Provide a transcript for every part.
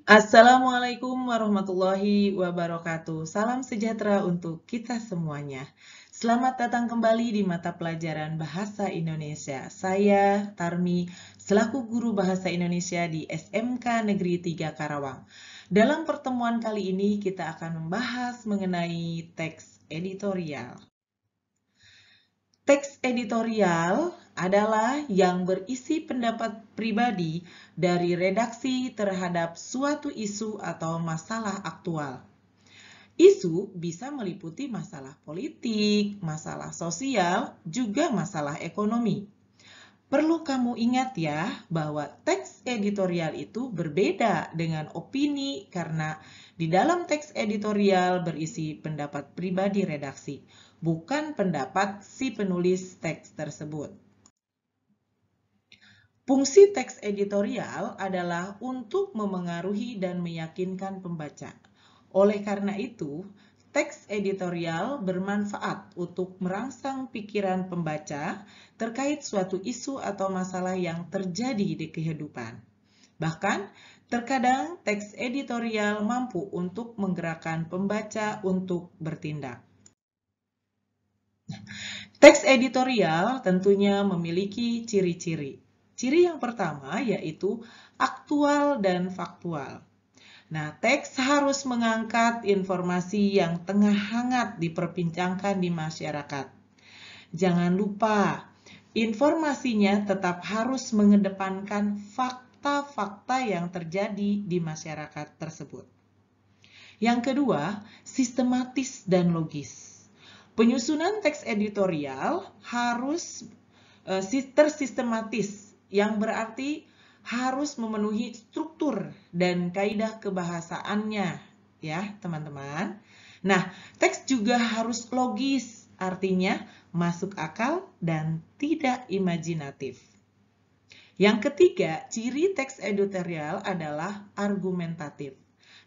Assalamualaikum warahmatullahi wabarakatuh. Salam sejahtera untuk kita semuanya. Selamat datang kembali di mata pelajaran Bahasa Indonesia. Saya Tarmi, selaku guru Bahasa Indonesia di SMK Negeri 3 Karawang. Dalam pertemuan kali ini kita akan membahas mengenai teks editorial. Teks editorial adalah yang berisi pendapat pribadi dari redaksi terhadap suatu isu atau masalah aktual. Isu bisa meliputi masalah politik, masalah sosial, juga masalah ekonomi. Perlu kamu ingat ya, bahwa teks editorial itu berbeda dengan opini karena di dalam teks editorial berisi pendapat pribadi redaksi, bukan pendapat si penulis teks tersebut. Fungsi teks editorial adalah untuk memengaruhi dan meyakinkan pembaca. Oleh karena itu, teks editorial bermanfaat untuk merangsang pikiran pembaca terkait suatu isu atau masalah yang terjadi di kehidupan. Bahkan, terkadang teks editorial mampu untuk menggerakkan pembaca untuk bertindak. Teks editorial tentunya memiliki ciri-ciri. Ciri yang pertama yaitu aktual dan faktual. Nah, teks harus mengangkat informasi yang tengah hangat diperbincangkan di masyarakat. Jangan lupa, informasinya tetap harus mengedepankan fakta-fakta yang terjadi di masyarakat tersebut. Yang kedua, sistematis dan logis. Penyusunan teks editorial harus tersistematis, yang berarti harus memenuhi struktur dan kaidah kebahasaannya, ya teman-teman. Nah, teks juga harus logis, artinya masuk akal dan tidak imajinatif. Yang ketiga, ciri teks editorial adalah argumentatif.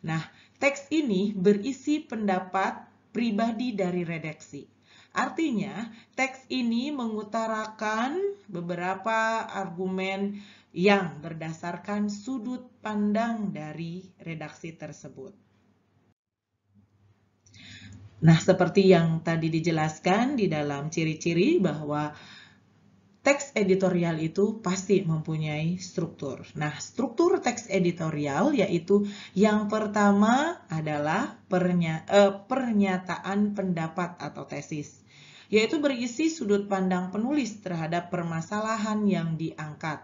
Nah, teks ini berisi pendapat pribadi dari redaksi. Artinya, teks ini mengutarakan beberapa argumen yang berdasarkan sudut pandang dari redaksi tersebut. Nah, seperti yang tadi dijelaskan di dalam ciri-ciri bahwa teks editorial itu pasti mempunyai struktur. Nah, struktur teks editorial yaitu yang pertama adalah pernyataan pendapat atau tesis, yaitu berisi sudut pandang penulis terhadap permasalahan yang diangkat,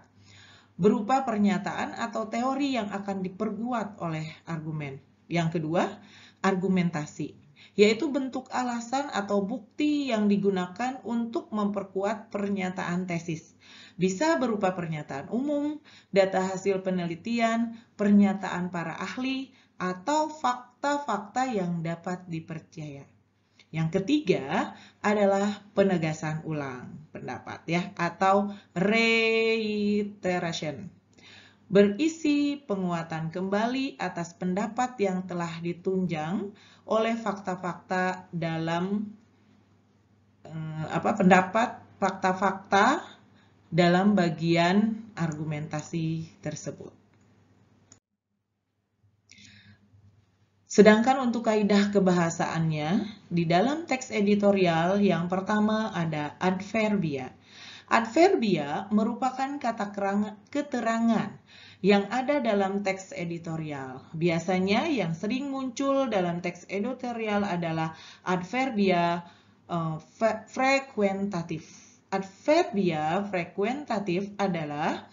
berupa pernyataan atau teori yang akan diperkuat oleh argumen. Yang kedua, argumentasi, yaitu bentuk alasan atau bukti yang digunakan untuk memperkuat pernyataan tesis. Bisa berupa pernyataan umum, data hasil penelitian, pernyataan para ahli, atau fakta-fakta yang dapat dipercaya. Yang ketiga adalah penegasan ulang pendapat ya, atau reiteration. Berisi penguatan kembali atas pendapat yang telah ditunjang oleh fakta-fakta dalam fakta-fakta dalam bagian argumentasi tersebut. Sedangkan untuk kaidah kebahasaannya, di dalam teks editorial yang pertama ada adverbia. Adverbia merupakan kata keterangan yang ada dalam teks editorial. Biasanya yang sering muncul dalam teks editorial adalah adverbia frekuentatif. Adverbia frekuentatif adalah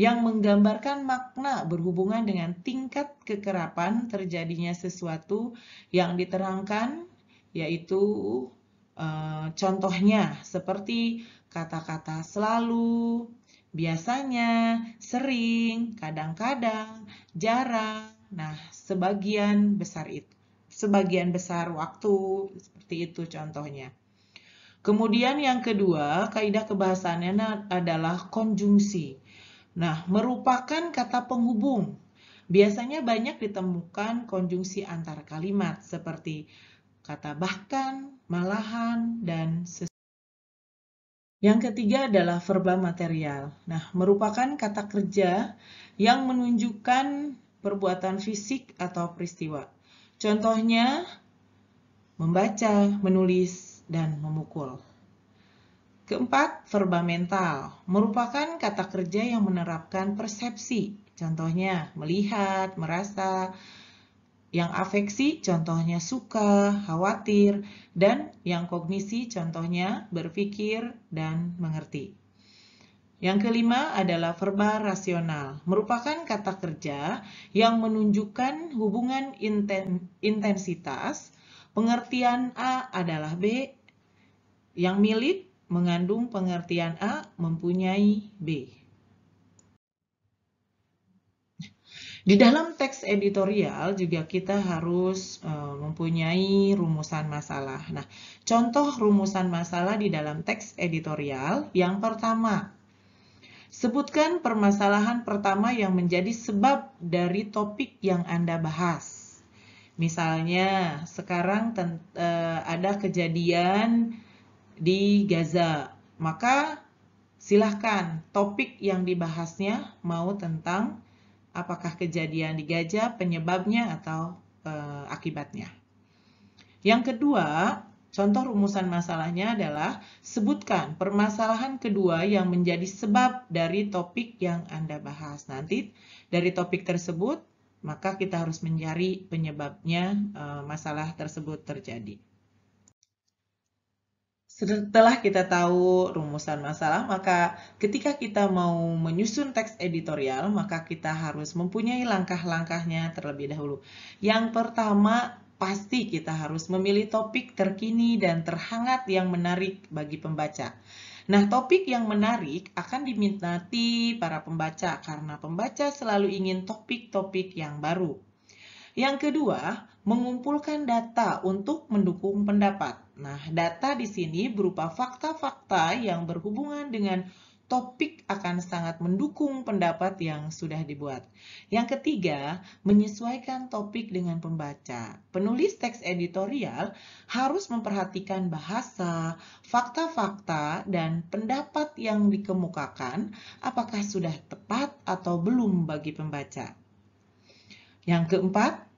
yang menggambarkan makna berhubungan dengan tingkat kekerapan terjadinya sesuatu yang diterangkan, yaitu contohnya seperti kata-kata selalu, biasanya, sering, kadang-kadang, jarang. Nah, sebagian besar waktu, seperti itu contohnya. Kemudian yang kedua, kaidah kebahasaannya adalah konjungsi. Nah, merupakan kata penghubung. Biasanya banyak ditemukan konjungsi antar kalimat seperti kata bahkan, malahan, dan sesuatu. Yang ketiga adalah verba material. Nah, merupakan kata kerja yang menunjukkan perbuatan fisik atau peristiwa. Contohnya, membaca, menulis, dan memukul. Keempat, verba mental, merupakan kata kerja yang menerapkan persepsi. Contohnya, melihat, merasa. Yang afeksi, contohnya suka, khawatir, dan yang kognisi, contohnya berpikir dan mengerti. Yang kelima adalah verba rasional, merupakan kata kerja yang menunjukkan hubungan intensitas. Pengertian A adalah B, yang milik mengandung pengertian A mempunyai B. Di dalam teks editorial juga kita harus mempunyai rumusan masalah. Nah, contoh rumusan masalah di dalam teks editorial yang pertama, sebutkan permasalahan pertama yang menjadi sebab dari topik yang Anda bahas. Misalnya, sekarang ada kejadian di Gaza, maka silahkan topik yang dibahasnya mau tentang apakah kejadian di Gaza, penyebabnya, atau akibatnya. Yang kedua, contoh rumusan masalahnya adalah sebutkan permasalahan kedua yang menjadi sebab dari topik yang Anda bahas. Nanti dari topik tersebut, maka kita harus mencari penyebabnya masalah tersebut terjadi. Setelah kita tahu rumusan masalah, maka ketika kita mau menyusun teks editorial, maka kita harus mempunyai langkah-langkahnya terlebih dahulu. Yang pertama, pasti kita harus memilih topik terkini dan terhangat yang menarik bagi pembaca. Nah, topik yang menarik akan diminati para pembaca karena pembaca selalu ingin topik-topik yang baru. Yang kedua, mengumpulkan data untuk mendukung pendapat. Nah, data di sini berupa fakta-fakta yang berhubungan dengan topik akan sangat mendukung pendapat yang sudah dibuat. Yang ketiga, menyesuaikan topik dengan pembaca. Penulis teks editorial harus memperhatikan bahasa, fakta-fakta, dan pendapat yang dikemukakan apakah sudah tepat atau belum bagi pembaca. Yang keempat,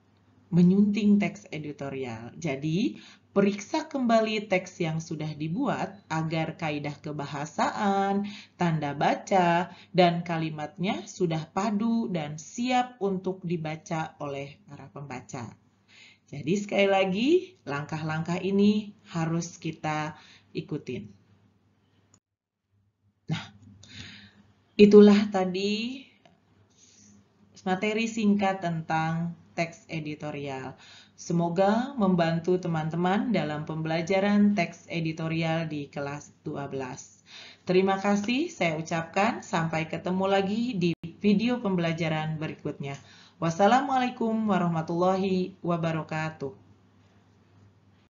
menyunting teks editorial. Jadi, periksa kembali teks yang sudah dibuat agar kaidah kebahasaan, tanda baca, dan kalimatnya sudah padu dan siap untuk dibaca oleh para pembaca. Jadi sekali lagi, langkah-langkah ini harus kita ikutin. Nah, itulah tadi materi singkat tentang teks editorial. Semoga membantu teman-teman dalam pembelajaran teks editorial di kelas 12. Terima kasih saya ucapkan, sampai ketemu lagi di video pembelajaran berikutnya. Wassalamualaikum warahmatullahi wabarakatuh.